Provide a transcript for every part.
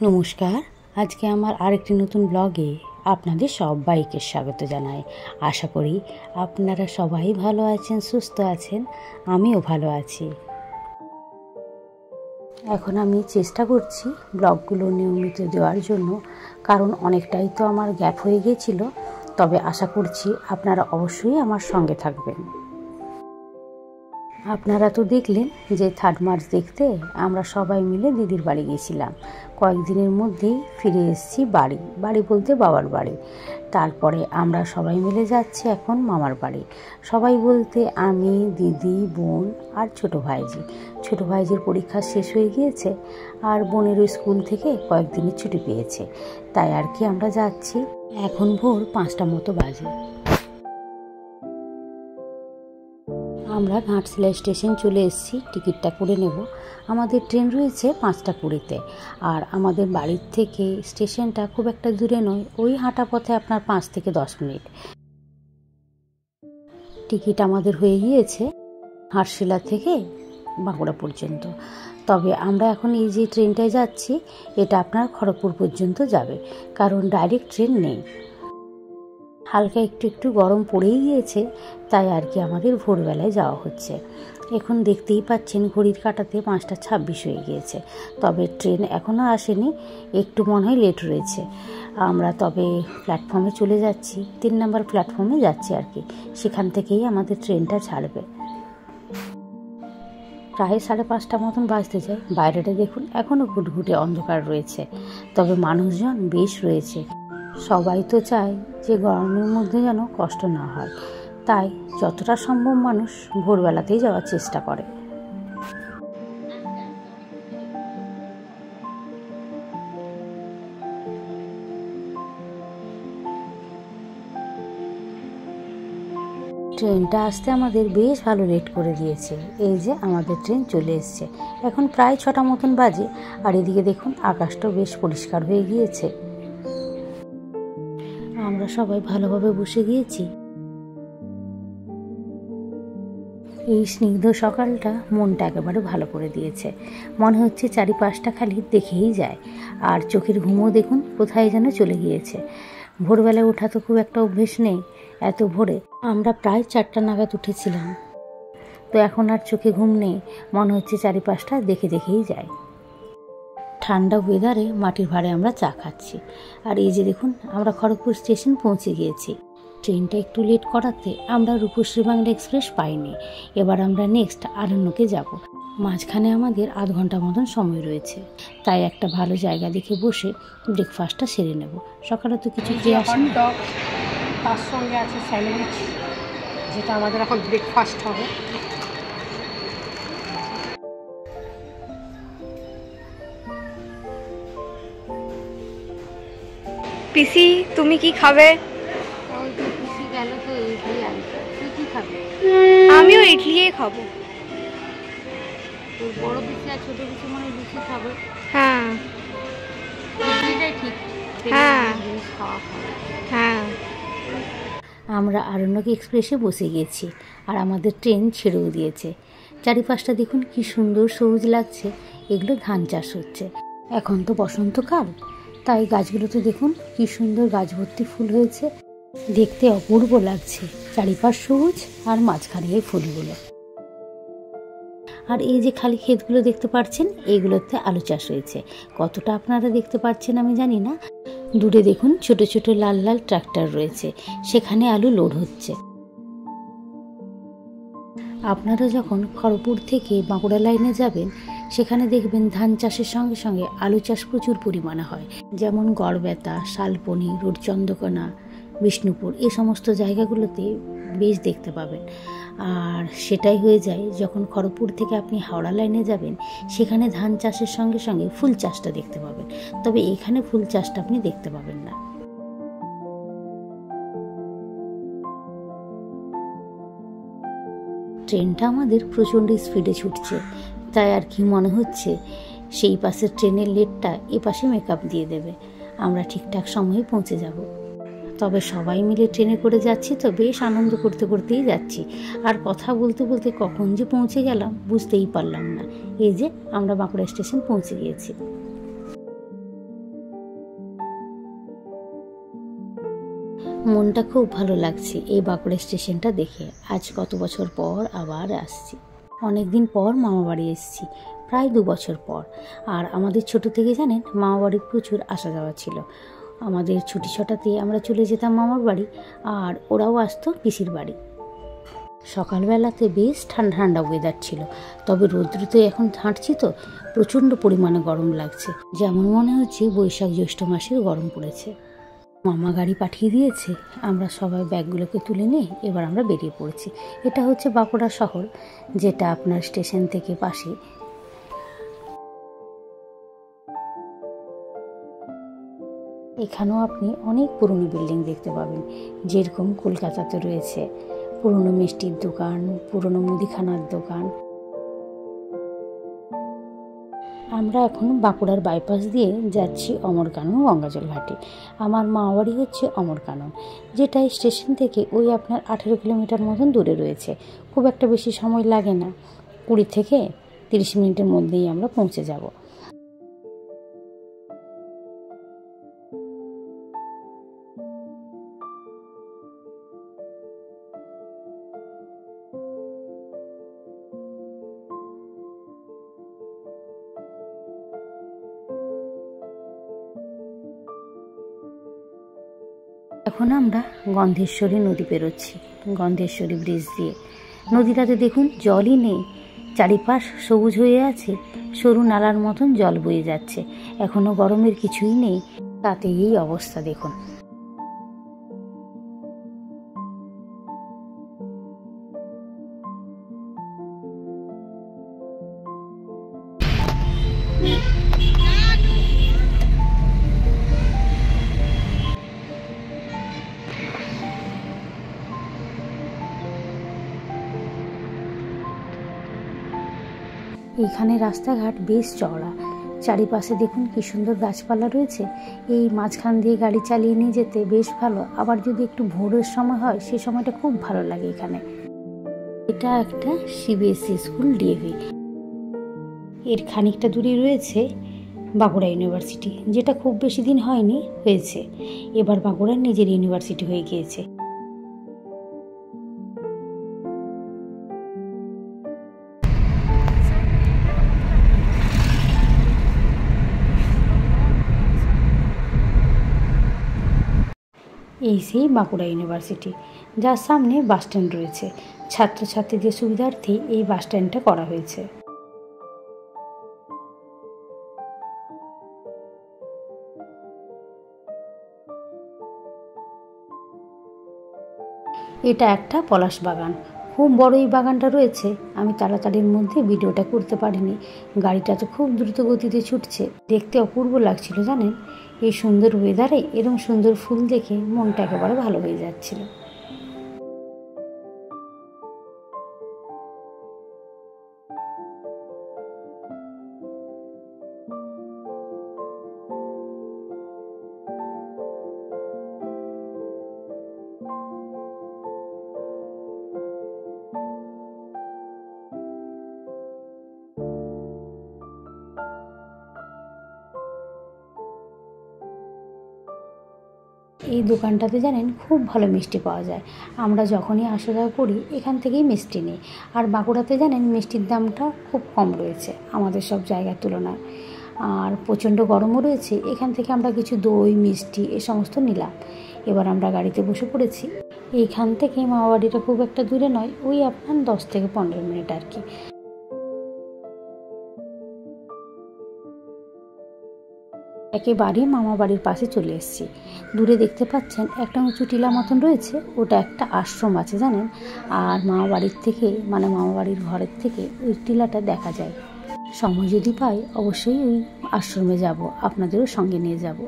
নমস্কার। আজকে আমার আরেকটি নতুন ব্লগে আপনাদের সবাইকে স্বাগত জানাই। আশা করি আপনারা সবাই ভালো আছেন, সুস্থ আছেন। আমিও ভালো আছি। এখন আমি চেষ্টা করছি ব্লগগুলো নিয়মিত দেওয়ার জন্য, কারণ অনেকটাই তো আমার গ্যাপ হয়ে গিয়েছিল। তবে আশা করছি আপনারা অবশ্যই আমার সঙ্গে থাকবেন। আপনারা তো দেখলেন যে 3 মার্চ দেখতে আমরা সবাই মিলে দিদির বাড়ি গেছিলাম। কয়েকদিনের মধ্যেই ফিরে এসেছি বাড়ি বলতে বাবার বাড়ি। তারপরে আমরা সবাই মিলে যাচ্ছি এখন মামার বাড়ি। সবাই বলতে আমি, দিদি, বোন আর ছোটো ভাইজির পরীক্ষা শেষ হয়ে গিয়েছে, আর বোনেরও স্কুল থেকে কয়েকদিনের ছুটি পেয়েছে। তাই আর কি আমরা যাচ্ছি। এখন ভোর 5টা মতো বাজে। আমরা ঘাটশিলা স্টেশন চলে এসেছি। টিকিটটা করে নেব। আমাদের ট্রেন রয়েছে 5টা 20-তে, আর আমাদের বাড়ির থেকে স্টেশনটা খুব একটা দূরে নয়, ওই হাঁটা পথে আপনার 5 থেকে 10 মিনিট। টিকিট আমাদের হয়ে গিয়েছে ঘাটশিলা থেকে বাঁকুড়া পর্যন্ত। তবে আমরা এখন এই যে ট্রেনটায় যাচ্ছি, এটা আপনার খড়গপুর পর্যন্ত যাবে, কারণ ডাইরেক্ট ট্রেন নেই। হালকা একটু গরম পড়েই গিয়েছে, তাই আর কি আমাদের ভোরবেলায় যাওয়া হচ্ছে। এখন দেখতেই পাচ্ছেন ঘড়ির কাঁটাতে 5টা 26 হয়ে গিয়েছে। তবে ট্রেন এখনও আসেনি, একটু মনে হয় লেট রয়েছে। আমরা তবে প্ল্যাটফর্মে চলে যাচ্ছি, 3 নম্বর প্ল্যাটফর্মে যাচ্ছি আর কি। সেখান থেকেই আমাদের ট্রেনটা ছাড়বে। প্রায় 5:30 মতন বাজতে যায়। বাইরেটা দেখুন, এখনও ঘুটঘুটে অন্ধকার রয়েছে, তবে মানুষজন বেশ রয়েছে। সবাই তো চায় যে গরমের মধ্যে যেন কষ্ট না হয়, তাই যতটা সম্ভব মানুষ ভোরবেলাতেই যাওয়ার চেষ্টা করে। ট্রেনটা আসতে আমাদের বেশ ভালো লেট করে দিয়েছে। এই যে আমাদের ট্রেন চলে এসছে। এখন প্রায় 6টা মতন বাজে, আর এদিকে দেখুন আকাশটাও বেশ পরিষ্কার হয়ে গিয়েছে। আমরা সবাই ভালোভাবে বসে গিয়েছি। এই স্নিগ্ধ সকালটা মনটা একেবারে ভালো করে দিয়েছে। মনে হচ্ছে চারিপাশটা খালি দেখেই যায়, আর চোখের ঘুমও দেখুন কোথায় যেন চলে গিয়েছে। ভোরবেলায় ওঠা তো খুব একটা অভ্যেস নেই। এত ভোরে আমরা প্রায় 4টা নাগাদ উঠেছিলাম, তো এখন আর চোখে ঘুম নেই। মনে হচ্ছে চারিপাশটা দেখেই যায়। ঠান্ডা ওয়েদারে মাটির ভাঁড়ে আমরা চা খাচ্ছি। আর এই যে দেখুন আমরা খড়গপুর স্টেশন পৌঁছে গিয়েছি। ট্রেনটা একটু লেট করাতে আমরা রূপশ্রী বাংলা এক্সপ্রেস পাইনি। এবার আমরা নেক্সট আরণ্যকে যাব। মাঝখানে আমাদের আধ ঘন্টা মতন সময় রয়েছে, তাই একটা ভালো জায়গা দেখে বসে ব্রেকফাস্টটা সেরে নেব। সকালে তো কিছু খেয়ে আসেন, তার সঙ্গে আছে স্যান্ডউইচ, যেটা আমাদের এখন ব্রেকফাস্ট হবে। পিসি তুমি কি খাবে? পিসি গেল তো ইডলি আনতে। তুই কি খাবি? আমিও ইডলিই খাবো। তোর বড় পিসি আর ছোট পিসি মনে লুচি খাবে। হ্যাঁ ইডলিটাই ঠিক। হ্যাঁ খাওয়া হ্যাঁ। আমরা আরণ্যক এক্সপ্রেসে বসে গেছি, আর আমাদের ট্রেন ছেড়েও দিয়েছে। চারিপাশটা দেখুন কি সুন্দর সবুজ লাগছে। এগুলো ধান চাষ হচ্ছে। এখন তো বসন্তকাল, তাই গাছগুলোতে দেখুন কি সুন্দর গাছ ভর্তি ফুল হয়েছে। দেখতে অপূর্ব লাগছে। চারিপাশ সবুজ, আর মাঝখানে এই ফুলগুলো। আর এই যে খালি ক্ষেতগুলো দেখতে পাচ্ছেন, এইগুলোতে আলু চাষ হয়েছে। কতটা আপনারা দেখতে পাচ্ছেন আমি জানি না। দূরে দেখুন ছোট ছোট লাল লাল ট্রাক্টর রয়েছে, সেখানে আলু লোড হচ্ছে। আপনারা যখন খড়গপুর থেকে বাঁকুড়া লাইনে যাবেন, সেখানে দেখবেন ধান চাষের সঙ্গে সঙ্গে আলু চাষ প্রচুর পরিমাণে হয়। যেমন গড়বেতা, শালপনি, রূপচন্দ্রকোনা, বিষ্ণুপুর, এই সমস্ত জায়গাগুলোতে বেশ দেখতে পাবেন। আর সেটাই হয়ে যায় যখন খড়গপুর থেকে আপনি হাওড়া লাইনে যাবেন, সেখানে ধান চাষের সঙ্গে সঙ্গে ফুল চাষটা দেখতে পাবেন। তবে এখানে ফুল চাষটা আপনি দেখতে পাবেন না। ট্রেনটা আমাদের প্রচণ্ড স্পিডে ছুটছে, তাই আর কি মনে হচ্ছে সেই পাশের ট্রেনের লেটটা এ পাশে মেকআপ দিয়ে দেবে। আমরা ঠিকঠাক সময়ে পৌঁছে যাব। তবে সবাই মিলে ট্রেনে করে যাচ্ছি তো বেশ আনন্দ করতেই যাচ্ছি। আর কথা বলতে বলতে কখন যে পৌঁছে গেলাম বুঝতেই পারলাম না। এই যে আমরা বাঁকুড়া স্টেশন পৌঁছে গিয়েছি। মনটা খুব ভালো লাগছে এই বাঁকুড়া স্টেশনটা দেখে। আজ কত বছর পর আবার আসছি, অনেক দিন পর মামা বাড়ি এসেছি, প্রায় 2 বছর পর। আর আমাদের ছোট থেকে জানেন মামা বাড়ি প্রচুর আসা যাওয়া ছিল। আমাদের ছুটি ছটাতে আমরা চলে যেতাম মামার বাড়ি, আর ওরাও আসতো পিসির বাড়ি। সকালবেলাতে বেশ ঠান্ডা ঠান্ডা ওয়েদার ছিল, তবে রৌদ্রতে এখন হাঁটছি তো প্রচণ্ড পরিমাণে গরম লাগছে, যেমন মনে হচ্ছে বৈশাখ জ্যৈষ্ঠ মাসের গরম পড়েছে। মামা গাড়ি পাঠিয়ে দিয়েছে, আমরা সবাই ব্যাগগুলোকে তুলে নিয়ে এবার আমরা বেরিয়ে পড়েছি। এটা হচ্ছে বাঁকুড়া শহর, যেটা আপনার স্টেশন থেকে পাশে। এখানেও আপনি অনেক পুরনো বিল্ডিং দেখতে পাবেন, যেরকম কলকাতাতে রয়েছে পুরনো মিষ্টির দোকান, পুরনো মুদিখানার দোকান। আমরা এখন বাঁকুড়ার বাইপাস দিয়ে যাচ্ছি অমরকানন গঙ্গাজল ঘাটে। আমার মামা বাড়ি হচ্ছে অমরকানন, যেটা স্টেশন থেকে ওই আপনার 18 কিলোমিটার মতন দূরে রয়েছে। খুব একটা বেশি সময় লাগে না, 20 থেকে 30 মিনিটের মধ্যেই আমরা পৌঁছে যাব। এখন আমরা গন্ধেশ্বরী নদী পেরোচ্ছি, গন্ধেশ্বরী ব্রিজ দিয়ে। নদীটাতে দেখুন জলই নেই, চারিপাশ সবুজ হয়ে আছে, সরু নালার মতন জল বয়ে যাচ্ছে। এখনো গরমের কিছুই নেই, তাতে এই অবস্থা দেখুন। এখানে রাস্তাঘাট বেশ চওড়া, চারিপাশে দেখুন কি সুন্দর গাছপালা রয়েছে। এই মাঝখান দিয়ে গাড়ি চালিয়ে নিয়ে যেতে বেশ ভালো, আবার যদি একটু ভোরের সময় হয় সে সময়টা খুব ভালো লাগে এখানে। এটা একটা সিবিএসসি স্কুল ডিএভি। এর খানিকটা দূরে রয়েছে বাঁকুড়া ইউনিভার্সিটি, যেটা খুব বেশি দিন হয়নি হয়েছে, এবার বাঁকুড়ার নিজের ইউনিভার্সিটি হয়ে গিয়েছে। এই সেই বাঁকুড়া ইউনিভার্সিটি, যার সামনে বাসস্ট্যান্ড রয়েছে। ছাত্রছাত্রীদের সুবিধার্থে এই বাসস্ট্যান্ডটা করা হয়েছে। এটা একটা পলাশ বাগান, খুব বড় এই বাগানটা রয়েছে। আমি তাড়াতাড়ির মধ্যে ভিডিওটা করতে পারিনি, গাড়িটা তো খুব দ্রুত গতিতে ছুটছে। দেখতে অপূর্ব লাগছিল জানেন, এই সুন্দর ওয়েদারে এরকম সুন্দর ফুল দেখে মনটা একেবারে ভালো হয়ে যাচ্ছিল। এই দোকানটাতে জানেন খুব ভালো মিষ্টি পাওয়া যায়। আমরা যখনই আসা যাওয়া করি এখান থেকেই মিষ্টি নিই। আর বাঁকুড়াতে জানেন মিষ্টির দামটা খুব কম রয়েছে আমাদের সব জায়গার তুলনায়। আর প্রচণ্ড গরমও রয়েছে, এখান থেকে আমরা কিছু দই মিষ্টি এ সমস্ত নিলাম। এবার আমরা গাড়িতে বসে পড়েছি। এইখান থেকে মামাবাড়িটা খুব একটা দূরে নয়, ওই আপনার 10 থেকে 15 মিনিট আর কি। একেবারে মামা বাড়ির পাশে চলে এসেছি। দূরে দেখতে পাচ্ছেন একটা উঁচু টিলা মতন রয়েছে, ওটা একটা আশ্রম আছে জানেন। আর মামা বাড়ির থেকে মানে মামা বাড়ির ঘরের থেকে ওই টিলাটা দেখা যায়। সময় যদি পাই অবশ্যই ওই আশ্রমে যাব, আপনাদেরও সঙ্গে নিয়ে যাব।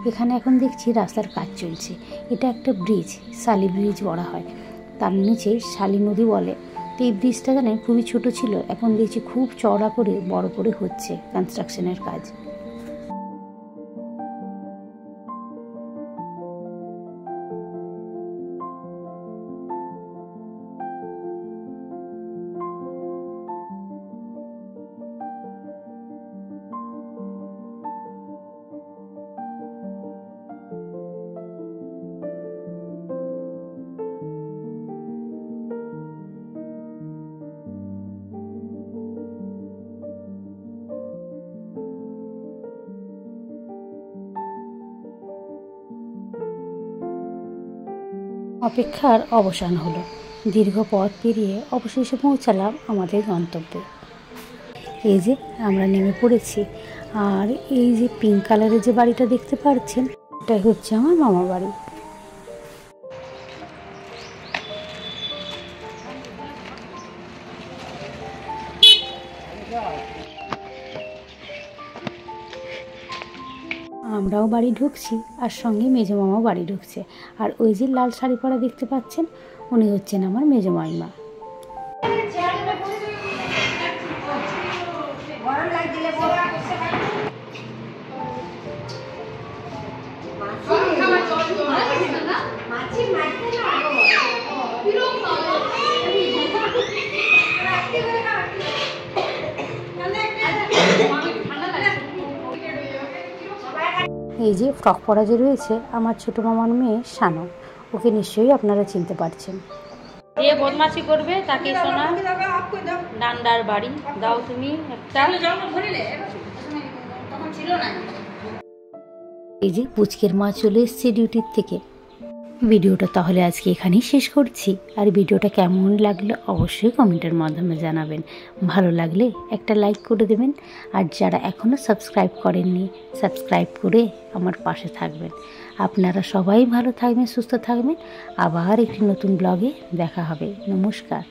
এখানে এখন দেখছি রাস্তার কাজ চলছে। এটা একটা ব্রিজ, শালি ব্রিজ বলা হয়, তার নিচে শালি নদী বলে। তো এই ব্রিজটা জানেন খুবই ছোট ছিল, এখন দেখছি খুব চওড়া করে বড় করে হচ্ছে কনস্ট্রাকশনের কাজ। অপেক্ষার অবসান হলো। দীর্ঘ পথ পেরিয়ে অবশেষে পৌঁছালাম আমাদের গন্তব্যে। এই যে আমরা নেমে পড়েছি, আর এই যে পিঙ্ক কালারের যে বাড়িটা দেখতে পাচ্ছেন, এটাই হচ্ছে আমার মামার বাড়ি। আমরাও বাড়ি ঢুকছি, আর সঙ্গে মেজো মামাও বাড়ি ঢুকছে। আর ওই যে লাল শাড়ি পরা দেখতে পাচ্ছেন, উনি হচ্ছেন আমার মেজো মাইমা। এই যে ফ্রক পরা যে রয়েছে আমার ছোট মামার মেয়ে শানু, ওকে নিশ্চয়ই আপনারা চিনতে পারছেন। যে বদমাশি করবে তাকে সোনা ডান্ডার বাড়ি দাও তুমি একটা। এই যে পুচকের মা চলে এসছে ডিউটির থেকে। ভিডিওটা তাহলে আজকে এখানেই শেষ করছি। আর ভিডিওটা কেমন লাগলো অবশ্যই কমেন্টের মাধ্যমে জানাবেন। ভালো লাগলে একটা লাইক করে দেবেন, আর যারা এখনও সাবস্ক্রাইব করেননি সাবস্ক্রাইব করে আমার পাশে থাকবেন। আপনারা সবাই ভালো থাকবেন, সুস্থ থাকবেন। আবার একটি নতুন ব্লগে দেখা হবে। নমস্কার।